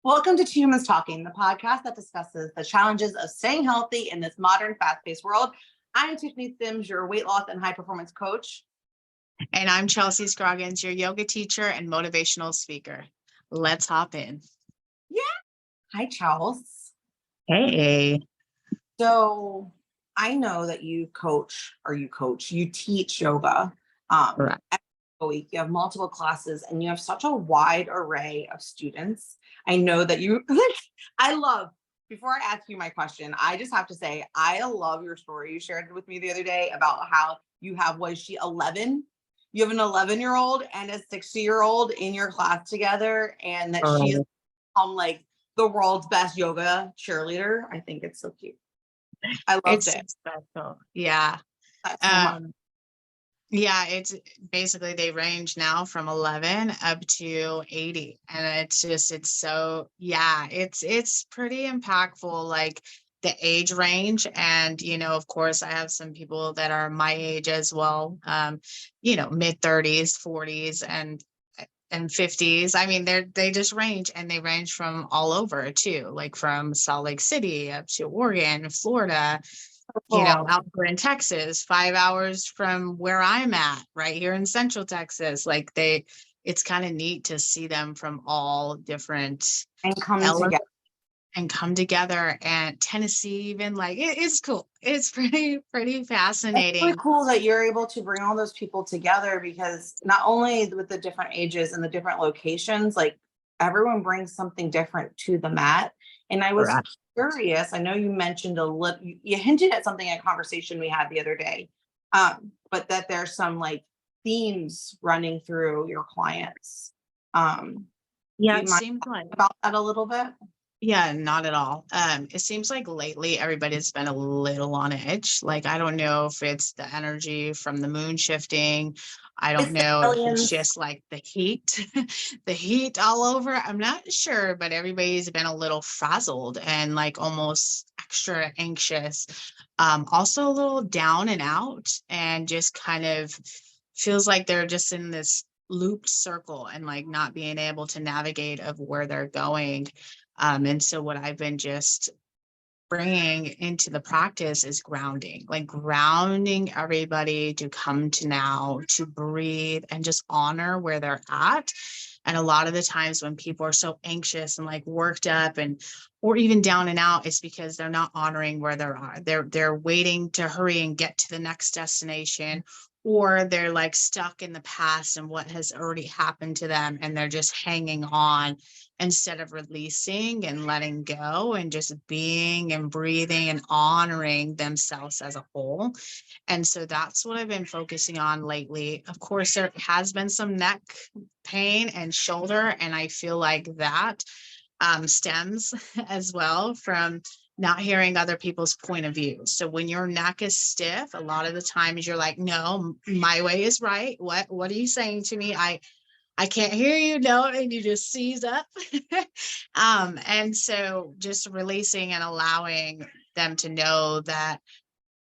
Welcome to Two Humans Talking, the podcast that discusses the challenges of staying healthy in this modern, fast-paced world. I'm Tiffany Sims, your weight loss and high performance coach. And I'm Chelsea Scroggins, your yoga teacher and motivational speaker. Let's hop in. Yeah. Hi, Charles. Hey. So I know that you teach yoga. Correct. Every week. You have multiple classes and you have such a wide array of students. I know that before I ask you my question, I just have to say, I love your story you shared with me the other day about how you have, was she 11? You have an 11-year-old and a 60-year-old in your class together, and that she's like the world's best yoga cheerleader. I think it's so cute. I loved it. Special. Yeah. That's so much. Yeah, it's basically they range now from 11 up to 80. And it's pretty impactful, like the age range. And, of course, I have some people that are my age as well, mid 30s, 40s, and 50s. I mean, they just range, and they range from all over too, like from Salt Lake City up to Oregon, Florida, out here in Texas, 5 hours from where I'm at, right here in Central Texas. Like it's kind of neat to see them from all different and come together. And Tennessee, even, like it's cool. It's pretty fascinating. It's really cool that you're able to bring all those people together, because not only with the different ages and the different locations, like everyone brings something different to the mat. And I was curious, I know you mentioned you hinted at something in a conversation we had the other day, but that there's some like themes running through your clients. It seems like about that a little bit. Yeah, not at all. It seems like lately everybody's been a little on edge. Like, I don't know if it's the energy from the moon shifting. I don't know if it's just like the heat, the heat all over. I'm not sure, but everybody's been a little frazzled and like almost extra anxious. Also a little down and out, and just kind of feels like they're just in this looped circle and like not being able to navigate of where they're going. And so what I've been just bringing into the practice is grounding everybody to come to now, to breathe and just honor where they're at. And a lot of the times when people are so anxious and like worked up or even down and out, it's because they're not honoring where they are. They're waiting to hurry and get to the next destination, or they're like stuck in the past and what has already happened to them, and they're just hanging on instead of releasing and letting go and just being and breathing and honoring themselves as a whole. And so that's what I've been focusing on lately. Of course, there has been some neck pain and shoulder, and I feel like that stems as well from not hearing other people's point of view. So when your neck is stiff, a lot of the times you're like, no, my way is right. What are you saying to me? I can't hear you. No. And you just seize up. And so just releasing and allowing them to know that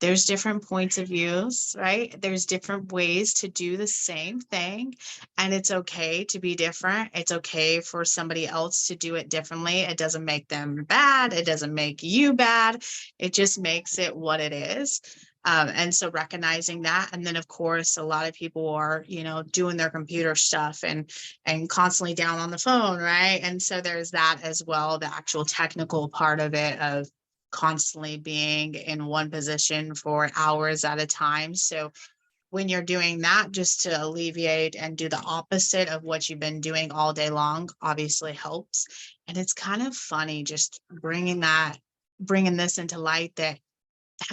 there's different points of views, right? There's different ways to do the same thing, and it's okay to be different. It's okay for somebody else to do it differently. It doesn't make them bad. It doesn't make you bad. It just makes it what it is. And so recognizing that, and then of course, a lot of people are, doing their computer stuff and constantly down on the phone, right? And so there's that as well, the actual technical part of it, of constantly being in one position for hours at a time. So when you're doing that, just to alleviate and do the opposite of what you've been doing all day long, obviously helps. And it's kind of funny just bringing this into light, that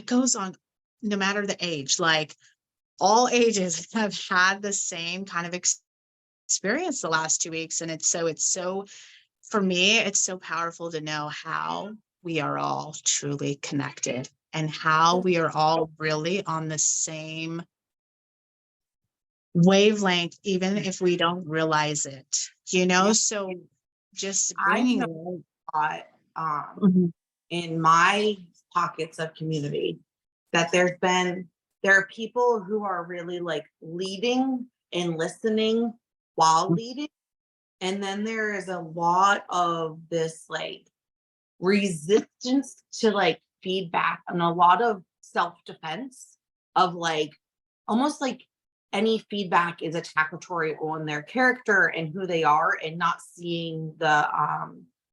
goes on no matter the age. Like, all ages have had the same kind of experience the last 2 weeks. And it's so for me, it's so powerful to know how we are all truly connected and how we are all really on the same wavelength, even if we don't realize it, so just bringing in my pockets of community that there are people who are really like leading and listening while leading, And then there is a lot of this like resistance to like feedback and a lot of self-defense of like almost like any feedback is attackatory on their character and who they are and not seeing the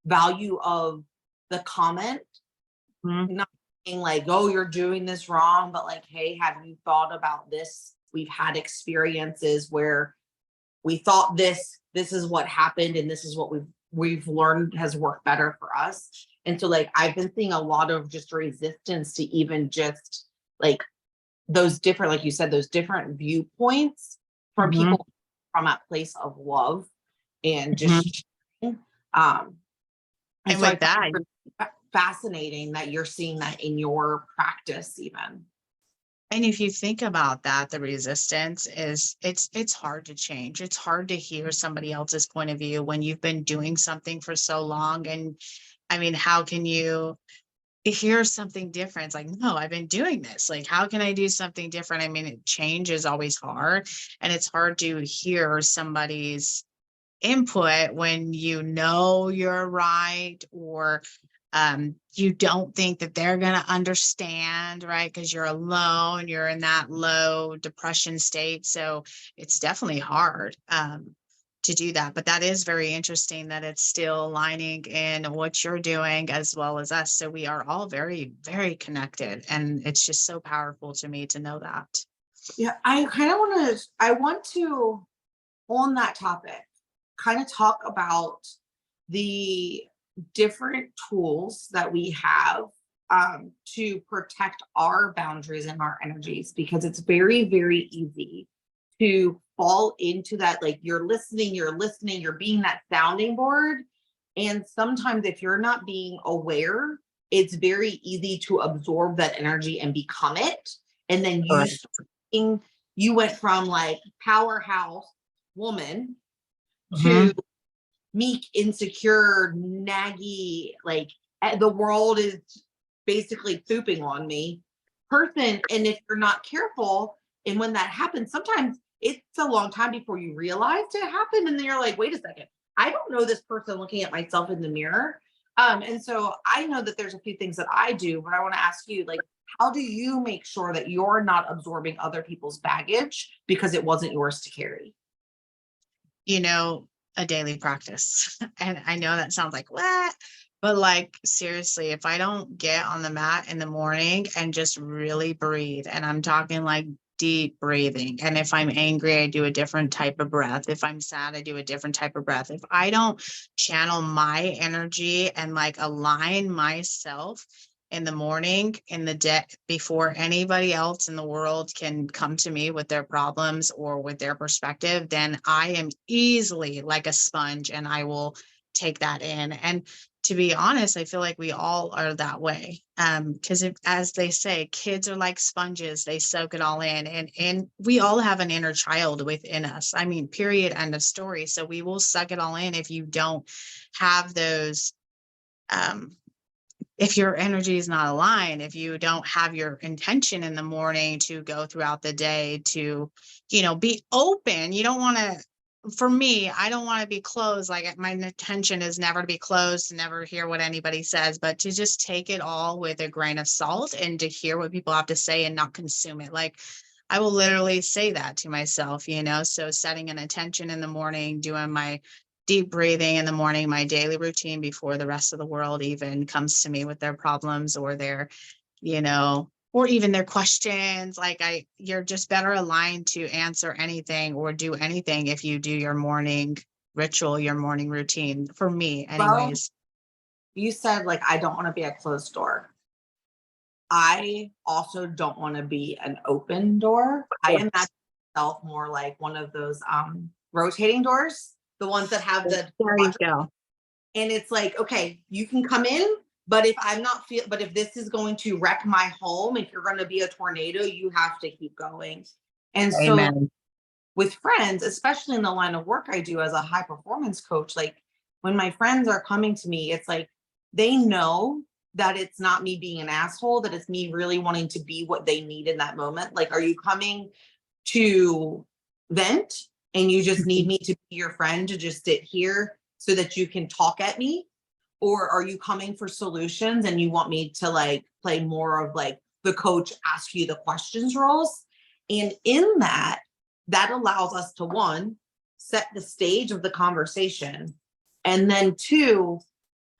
value of the comment, not being like, oh, you're doing this wrong, but like, hey, have you thought about this? We've had experiences where we thought this is what happened and this is what we've learned has worked better for us. And so like I've been seeing a lot of just resistance to even just like those different, like you said, those different viewpoints from Mhm. people from a place of love and Mhm. just um and And so I with find that, it fascinating that you're seeing that in your practice even. and if you think about that, the resistance is it's hard to change. It's hard to hear somebody else's point of view when you've been doing something for so long. And I mean, how can you hear something different? It's like, no, I've been doing this. Like, how can I do something different? I mean, change is always hard, and it's hard to hear somebody's input when you know you're right, or you don't think that they're going to understand, right? Because you're alone, you're in that low depression state. So it's definitely hard to do that. But that is very interesting that it's still aligning in what you're doing as well as us. So we are all very, very connected. And it's just so powerful to me to know that. Yeah, I want to on that topic kind of talk about the different tools that we have to protect our boundaries and our energies because it's very, very easy to fall into that. Like you're listening, you're being that sounding board. And sometimes, if you're not being aware, it's very easy to absorb that energy and become it. And then you went from like powerhouse woman to Mhm. meek, insecure, naggy, like the world is basically pooping on me person. And if you're not careful, and when that happens, sometimes it's a long time before you realize it happened. And then you're like, wait a second, I don't know this person looking at myself in the mirror. And so I know that there's a few things that I do, but I want to ask you, like, how do you make sure that you're not absorbing other people's baggage because it wasn't yours to carry? You know, a daily practice. And I know that sounds like what? But like seriously, if I don't get on the mat in the morning and just really breathe, and I'm talking like deep breathing. And if I'm angry, I do a different type of breath. If I'm sad, I do a different type of breath. If I don't channel my energy and like align myself in the morning, in the day, before anybody else in the world can come to me with their problems or with their perspective, then I am easily like a sponge and I will take that in. And to be honest, I feel like we all are that way. Because as they say, kids are like sponges, they soak it all in. And we all have an inner child within us. I mean, period, end of story. So we will suck it all in if you don't have those um if your energy is not aligned, if you don't have your intention in the morning to go throughout the day to, be open, you don't want to, for me, I don't want to be closed. Like my intention is never to be closed, to never hear what anybody says, but to just take it all with a grain of salt and to hear what people have to say and not consume it. Like I will literally say that to myself. So setting an intention in the morning, doing my deep breathing in the morning, my daily routine before the rest of the world even comes to me with their problems or or even their questions. Like you're just better aligned to answer anything or do anything if you do your morning ritual, your morning routine, for me Well, anyways. you said like I don't want to be a closed door. I also don't want to be an open door. I Yes. imagine myself more like one of those rotating doors, the ones that have the There you watch. go. And it's like, okay, you can come in, but if this is going to wreck my home, if you're going to be a tornado, you have to keep going. And so Amen. with friends, especially in the line of work I do as a high performance coach, like when my friends are coming to me, it's like they know that it's not me being an asshole, that it's me really wanting to be what they need in that moment. Like, are you coming to vent? and you just need me to be your friend to just sit here so that you can talk at me? Or are you coming for solutions and you want me to like play more of like the coach ask you the questions roles? And in that, that allows us to, one, set the stage of the conversation. And then two,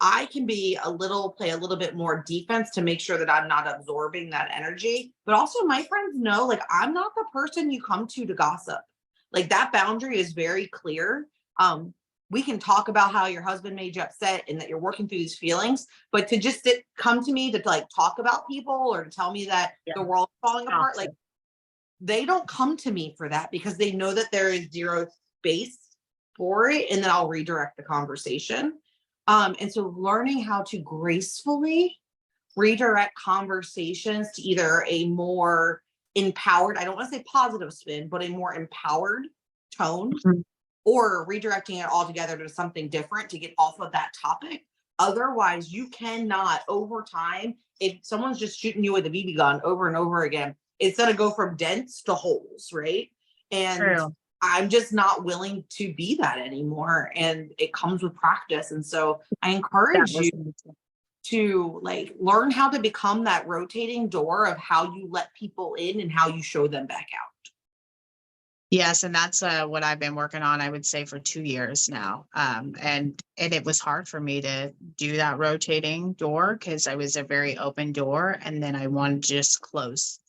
I can play a little bit more defense to make sure that I'm not absorbing that energy. But also my friends know, like, I'm not the person you come to gossip. Like, that boundary is very clear. We can talk about how your husband made you upset and that you're working through these feelings, but to just come to me to like talk about people or to tell me that the world's falling apart, like, they don't come to me for that, because they know that there is zero space for it, and then I'll redirect the conversation. And so learning how to gracefully redirect conversations to either a more empowered, I don't want to say positive spin, but a more empowered tone, or redirecting it altogether to something different to get off of that topic. Otherwise, you cannot, over time, if someone's just shooting you with a BB gun over and over again, it's going to go from dents to holes, right? And true. I'm just not willing to be that anymore. And it comes with practice. And so I encourage you to like learn how to become that rotating door of how you let people in and how you show them back out. Yes, and that's what I've been working on, I would say, for 2 years now. And it was hard for me to do that rotating door because I was a very open door, and then I wanted to just close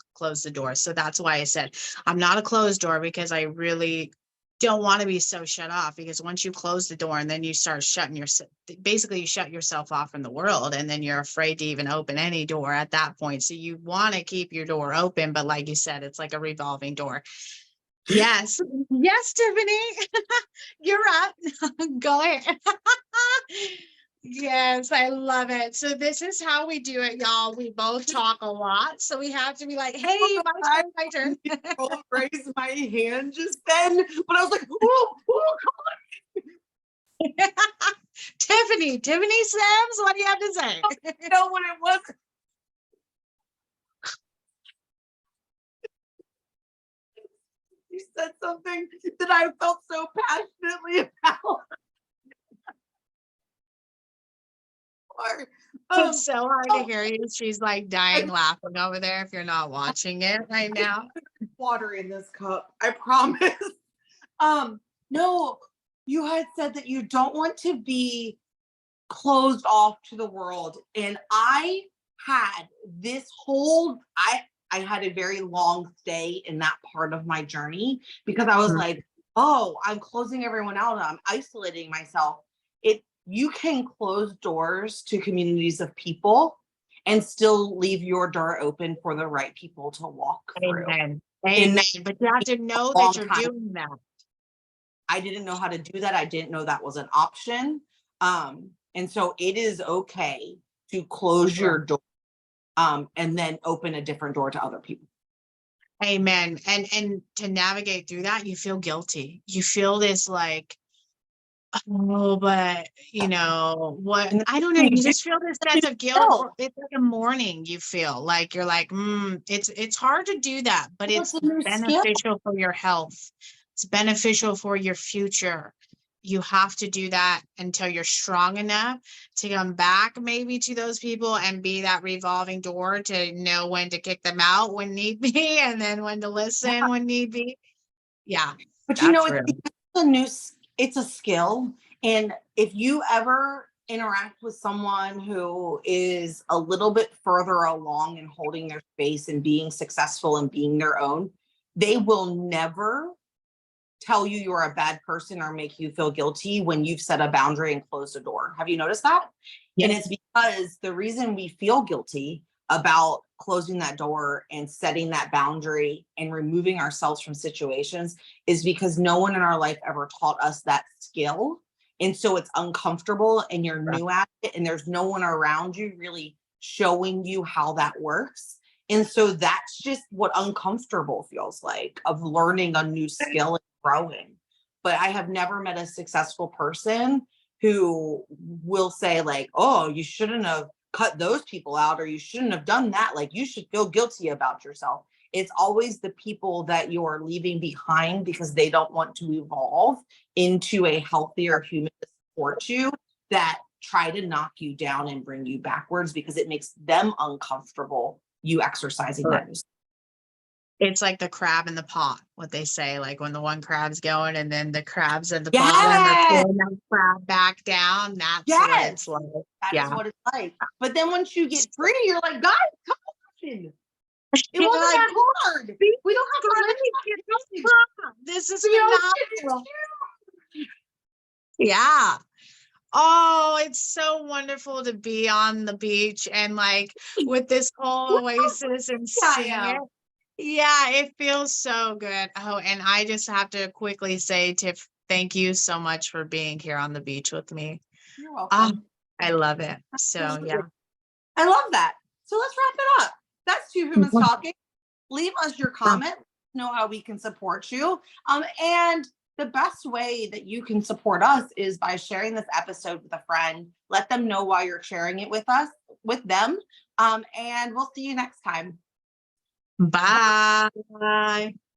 the door. So that's why I said I'm not a closed door, because I really don't want to be so shut off, because once you close the door and then you start shutting yourself, basically you shut yourself off from the world, and then you're afraid to even open any door at that point. So you want to keep your door open, but like you said, it's like a revolving door. Yes. Yes, Tiffany. You're up. Go ahead. Yes, I love it. So this is how we do it, y'all. We both talk a lot. So we have to be like, hey, my turn. Raise my hand just then, but I was like, oh, come on. Tiffany Sims, what do you have to say? You know what it was? You said something that I felt so passionately about. It's so hard to hear you. She's like dying laughing over there if you're not watching it right now. Water in this cup, I promise. No, you had said that you don't want to be closed off to the world. And I had this whole, I had a very long stay in that part of my journey, because I was like, oh, I'm closing everyone out. I'm isolating myself. You can close doors to communities of people and still leave your door open for the right people to walk through. Amen. But you have to know that you're doing that. I didn't know how to do that. I didn't know that was an option. And so it is okay to close your door and then open a different door to other people. Amen. And to navigate through that, you feel guilty. You feel this like, oh, but you know what? I don't know. You just feel this sense of guilt. It's like a mourning. You feel like you're like, it's hard to do that, but it's beneficial for your health. It's beneficial for your future. You have to do that until you're strong enough to come back maybe to those people and be that revolving door to know when to kick them out when need be, and then when to listen when need be. Yeah. But you know, it's a skill. And if you ever interact with someone who is a little bit further along in holding their space and being successful and being their own, they will never tell you you're a bad person or make you feel guilty when you've set a boundary and closed a door. Have you noticed that? Yes. And it's because the reason we feel guilty about closing that door and setting that boundary and removing ourselves from situations is because no one in our life ever taught us that skill. And so it's uncomfortable and you're new at it, and there's no one around you really showing you how that works. And so that's just what uncomfortable feels like, of learning a new skill and growing. But I have never met a successful person who will say like, oh, you shouldn't have cut those people out, or you shouldn't have done that. Like, you should feel guilty about yourself. It's always the people that you're leaving behind because they don't want to evolve into a healthier human to support you that try to knock you down and bring you backwards because it makes them uncomfortable, you exercising that new. It's like the crab in the pot, what they say, like when the one crab's going and then the crabs at the bottom are pulling that crab back down. That's what it's like. That is what it's like. But then once you get free, you're like, guys, come on. It wasn't like, that hard. We don't have to live. This is phenomenal. Yeah. Oh, it's so wonderful to be on the beach and like with this whole oasis and seeing it. Yeah, it feels so good. Oh, and I just have to quickly say, Tiff, thank you so much for being here on the beach with me. You're welcome. I love it. So yeah. I love that. So let's wrap it up. That's Two Humans Talking. Leave us your comment. Know how we can support you. And the best way that you can support us is by sharing this episode with a friend. Let them know why you're sharing it with them. And we'll see you next time. Bye.